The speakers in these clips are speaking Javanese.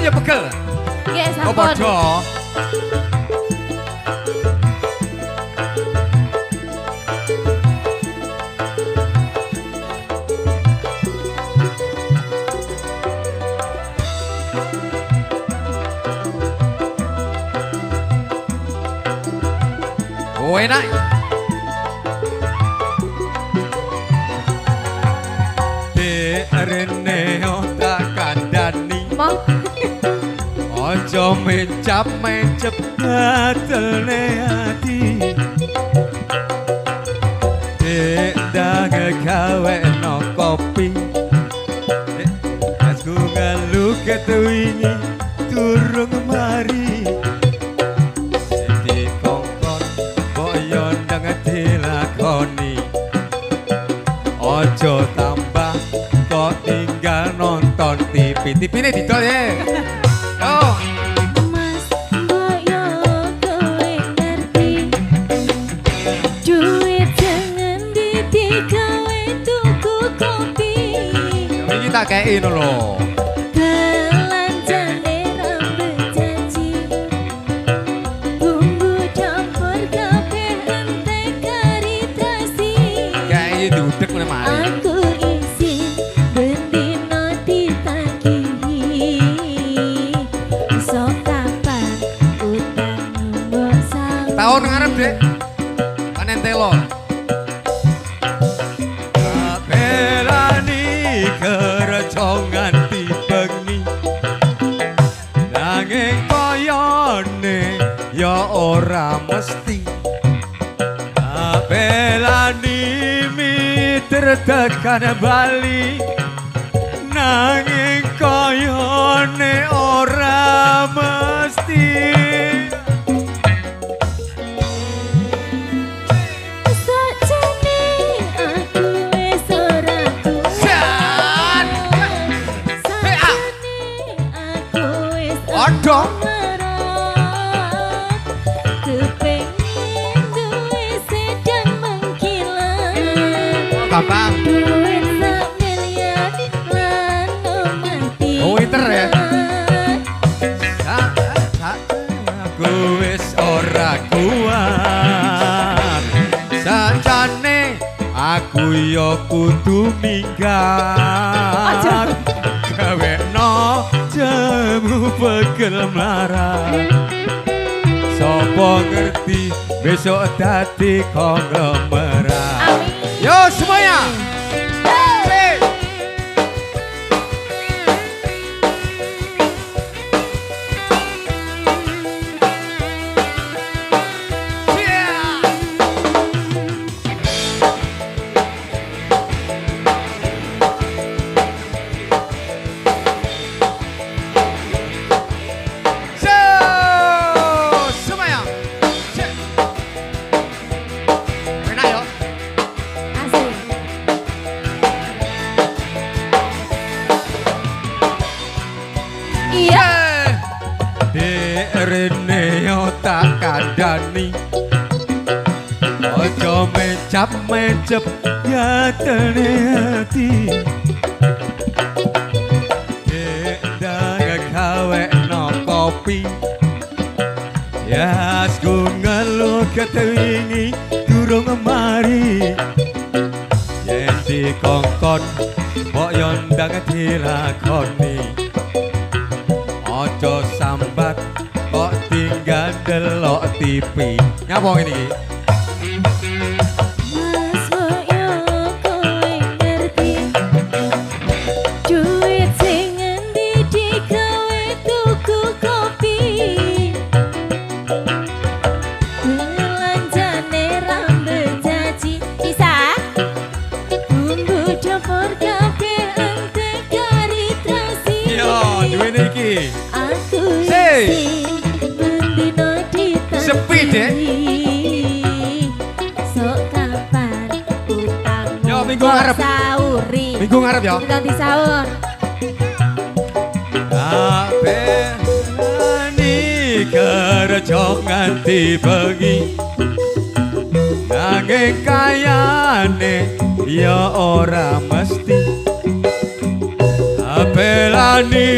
ya pegel. Nggih, Oh sampun. padha. Oh enak. Rene tak kandani Mau ojo mencap mencep gatelne ati ndang gawe no kopi aku ngelu ketuwingi durung mari di kongkon boyo ndang dilakoni ojo tambah kok tinggal nonton TV. TV ini didol ya. Oh. Mas boyo kowe ngerti duit jangan digawe tuku kopi Ini tak kei lho. belanjane rambut janji bumbu campur kabeh ente karitasi Kei dudek meneh mari. aku izin bendino ditagihi sok kapan utang mbok sawi Tahun ngarep, Dek. Panen telo. Belani kerja nganti bengi. Nanging koyone ya ora mesti. Belani miter tekan Bali. Nanging koyone ora mesti. sakjane aku wis ora kuat Jan! sakjane aku wis Waduh. merat kepengin duwe sedang mengkilat Gampang. duit sak miliar lan mati Oh, winter ya? Aku wis ora kuat sancane aku yo kudu minggat gawekno jemu pegel mlarat sapa ngerti besok dadi konglomerat Amin. yo semuanya Sing. Yeah. So, semuanya. Cek. Enak yo. Asik. Iya. Rene yo tak kandani ojo mencap mencep gatene ati ndang gawe no kopi ya aku ngelu ketewingi durung mari yen dikongkon mbok yo ndang dilakoni ojo sambat kok tinggal delok TV. Nyapa ini? Mas boyo kowe ngerti duit sing endi digawe tuku kopi belanjane rambut jaji bisa bumbu campur kabeh ente karitasi Yo, duwene iki. aku Sei. isi bendino ditagi Sepi, Dek. sok kapan utangmu Yo, minggu ngarep. sauri Minggu ngarep ya. kita di sahur Berani kerja nganti bengi nanging kayane ya ora mesti belani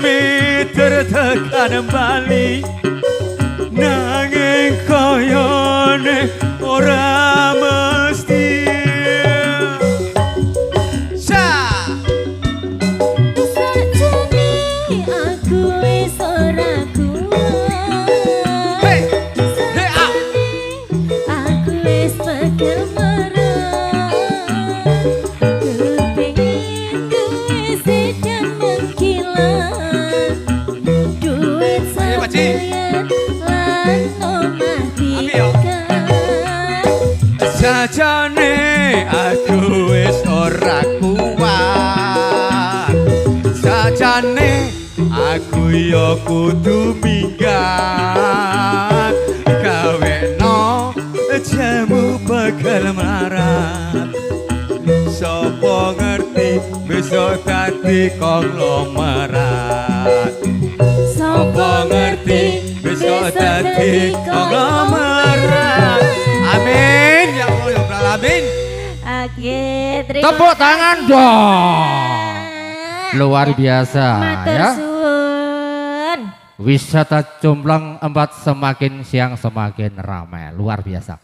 mitir tekan bali nanging koyone ora mesti Sajane aku wis ora kuat. Sajane aku wis bakal marah. Kepengin duwe sedan mengkilat. Duit sampeyan lan omah pikan. sajane aku wis ora kuat sajane aku ya kudu minggat gaweno jamu bakal marat sapa ngerti besok dadi konglomerat sapa ngerti besok dadi konglomerat amin ya Allah ya Rabbal alamin. Oke, terima Tepuk tangan kasih. dong. Luar biasa Matur ya. suwun. Wisata Jomblang Empat semakin siang semakin ramai. Luar biasa.